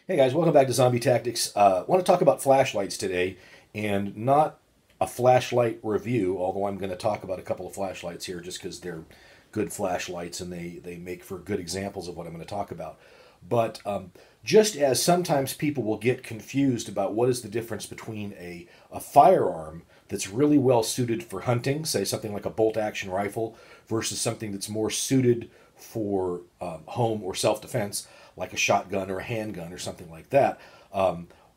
Hey guys, welcome back to Zombie Tactics. I want to talk about flashlights today, and not a flashlight review, although I'm going to talk about a couple of flashlights here just because they're good flashlights and they make for good examples of what I'm going to talk about. But just as sometimes people will get confused about what is the difference between a firearm that's really well suited for hunting, say something like a bolt-action rifle, versus something that's more suited for home or self-defense, like a shotgun or a handgun or something like that,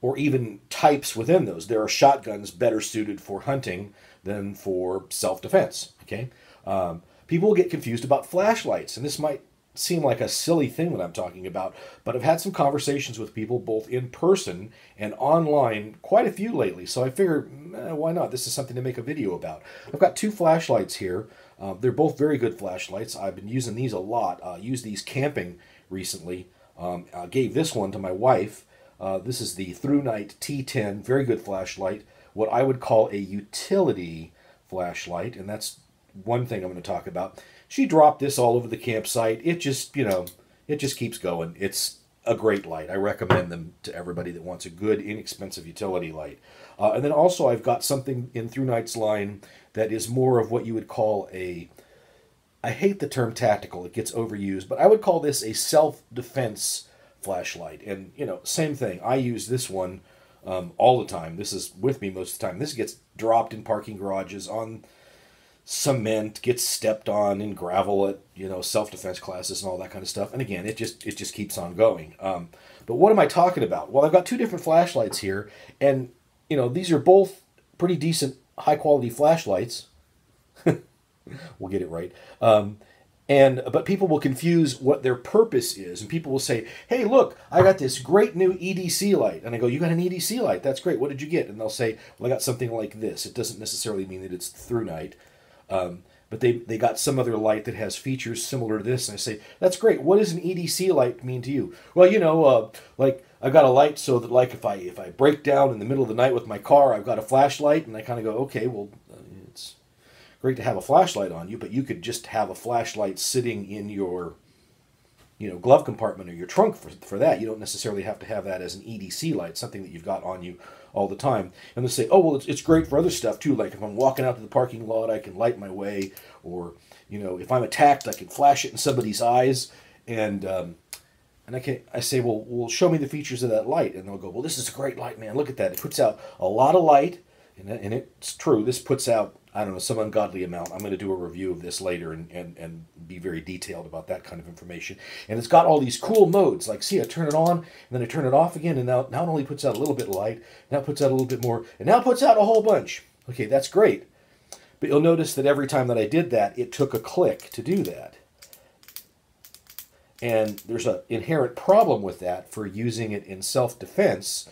or even types within those. There are shotguns better suited for hunting than for self-defense. Okay, people will get confused about flashlights, and this might seem like a silly thing that I'm talking about, but I've had some conversations with people both in person and online, quite a few lately. So I figured, why not? This is something to make a video about. I've got two flashlights here. They're both very good flashlights. I've been using these a lot. Used these camping recently. I gave this one to my wife. This is the Thrunite T10, very good flashlight. What I would call a utility flashlight, and that's one thing I'm going to talk about. She dropped this all over the campsite. It just, it just keeps going. It's a great light. I recommend them to everybody that wants a good, inexpensive utility light. And then also I've got something in Thrunite's line that is more of what you would call a, I hate the term tactical, it gets overused, but I would call this a self-defense flashlight. And, same thing. I use this one all the time. This is with me most of the time. This gets dropped in parking garages, on cement, gets stepped on in gravel at, self-defense classes and all that kind of stuff. And again, it just keeps on going. But what am I talking about? Well, I've got two different flashlights here, and, these are both pretty decent, high-quality flashlights. We'll get it right. But people will confuse what their purpose is, and people will say, "Hey, look, I got this great new EDC light." And I go, "You got an EDC light? That's great. What did you get?" And they'll say, "Well, I got something like this." It doesn't necessarily mean that it's Thrunite, but they got some other light that has features similar to this. And I say, "That's great. What does an EDC light mean to you?" "Well, like I've got a light so that like if I break down in the middle of the night with my car, I've got a flashlight." And I kind of go, "Okay, well, it's great to have a flashlight on you, but you could just have a flashlight sitting in your, glove compartment or your trunk for that. You don't necessarily have to have that as an EDC light, something that you've got on you all the time." And they'll say, "Oh, well, it's great for other stuff too. Like if I'm walking out to the parking lot, I can light my way, or if I'm attacked, I can flash it in somebody's eyes." And I say, well, show me the features of that light. And they'll go, "Well, this is a great light, man. Look at that. It puts out a lot of light." And it's true. This puts out, I don't know, some ungodly amount. I'm going to do a review of this later and be very detailed about that kind of information. And it's got all these cool modes. Like, see, I turn it on, and then I turn it off again, and now it only puts out a little bit of light, now it puts out a little bit more, and now it puts out a whole bunch. Okay, that's great. But you'll notice that every time that I did that, it took a click to do that. And there's an inherent problem with that for using it in self-defense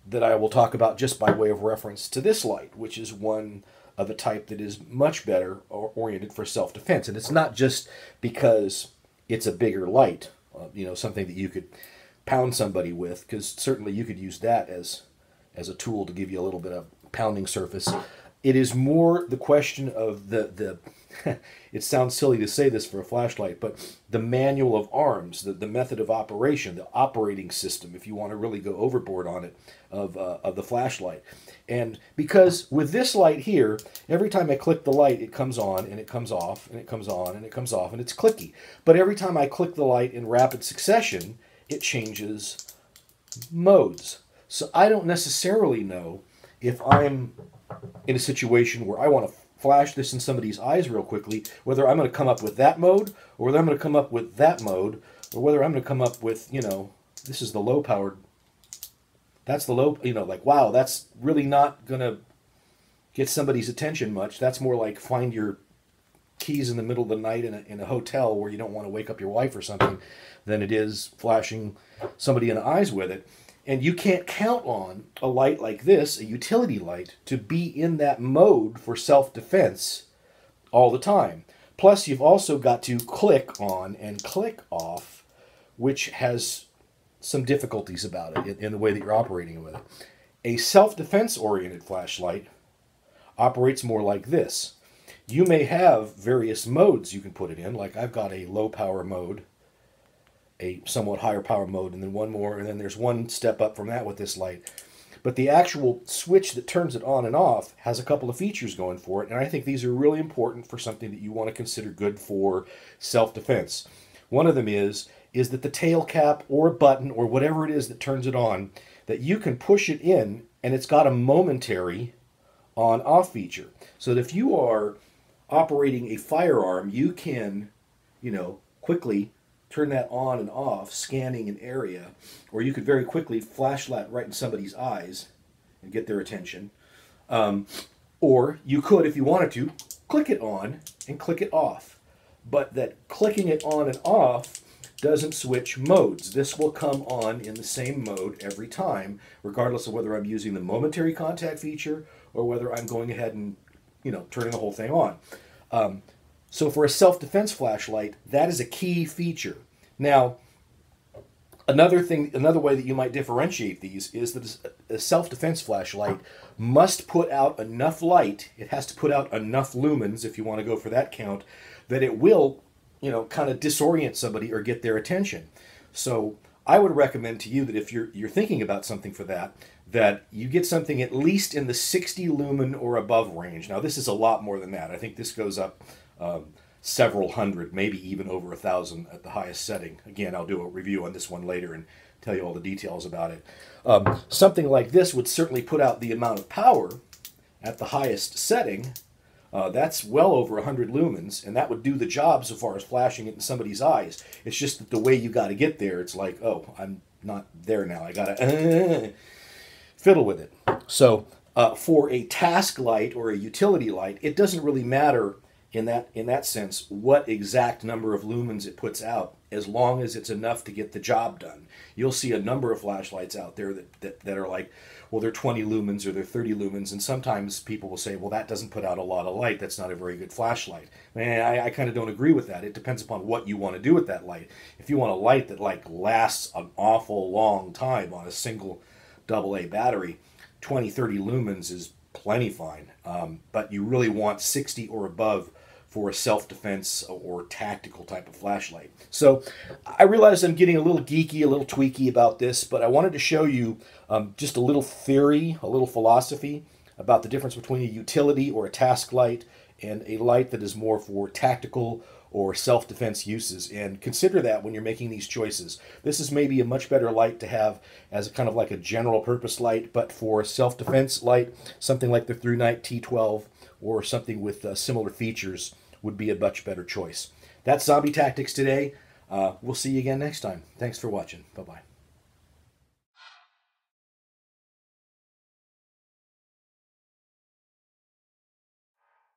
that I will talk about just by way of reference to this light, which is one of a type that is much better oriented for self-defense. And it's not just because it's a bigger light, something that you could pound somebody with, because certainly you could use that as a tool to give you a little bit of pounding surface. It is more the question of the it sounds silly to say this for a flashlight, but the manual of arms, the method of operation, the operating system, if you want to really go overboard on it, of the flashlight. And because with this light here, every time I click the light, it comes on and it comes off and it comes on and it comes off, and it's clicky. But every time I click the light in rapid succession, it changes modes. So I don't necessarily know if I'm in a situation where I want to flash this in somebody's eyes real quickly, whether I'm going to come up with that mode, or whether I'm going to come up with that mode, or whether I'm going to come up with, this is the low powered, that's the low, like, wow, that's really not going to get somebody's attention much. That's more like find your keys in the middle of the night in a hotel where you don't want to wake up your wife or something, than it is flashing somebody in the eyes with it. And you can't count on a light like this, a utility light, to be in that mode for self-defense all the time. Plus, you've also got to click on and click off, which has some difficulties about it in the way that you're operating with it. A self-defense oriented flashlight operates more like this. You may have various modes you can put it in, like I've got a low power mode, a somewhat higher power mode, and then one more, and then there's one step up from that with this light. But the actual switch that turns it on and off has a couple of features going for it, and I think these are really important for something that you want to consider good for self-defense. One of them is that the tail cap or button or whatever it is that turns it on, that you can push it in and it's got a momentary on-off feature. So that if you are operating a firearm, you can, quickly turn that on and off, scanning an area, or you could very quickly flashlight right in somebody's eyes and get their attention. Or you could, if you wanted to, click it on and click it off. But that clicking it on and off doesn't switch modes. This will come on in the same mode every time, regardless of whether I'm using the momentary contact feature or whether I'm going ahead and, turning the whole thing on. So for a self-defense flashlight, that is a key feature. Now, another way that you might differentiate these is that a self-defense flashlight must put out enough light. It has to put out enough lumens, if you want to go for that count, that it will, kind of disorient somebody or get their attention. So I would recommend to you that if you're thinking about something for that you get something at least in the 60 lumen or above range. Now, this is a lot more than that. I think this goes up several hundred, maybe even over 1,000 at the highest setting. Again, I'll do a review on this one later and tell you all the details about it. Something like this would certainly put out the amount of power at the highest setting. That's well over 100 lumens, and that would do the job so far as flashing it in somebody's eyes. It's just that the way you got to get there, it's like, oh, I'm not there now. I got to fiddle with it. So for a task light or a utility light, it doesn't really matter in that sense what exact number of lumens it puts out, as long as it's enough to get the job done. You'll see a number of flashlights out there that are like, well, they're 20 lumens or they're 30 lumens, and sometimes people will say, well, that doesn't put out a lot of light. That's not a very good flashlight. I kind of don't agree with that. It depends upon what you want to do with that light. If you want a light that lasts an awful long time on a single AA battery, 20, 30 lumens is plenty fine. But you really want 60 or above for a self-defense or tactical type of flashlight. So I realize I'm getting a little geeky, a little tweaky about this, but I wanted to show you just a little theory, a little philosophy about the difference between a utility or a task light and a light that is more for tactical or self-defense uses. And consider that when you're making these choices. This is maybe a much better light to have as a kind of like a general purpose light, but for a self-defense light, something like the Thrunite T12 or something with similar features would be a much better choice. That's Zombie Tactics today. We'll see you again next time. Thanks for watching. Bye-bye.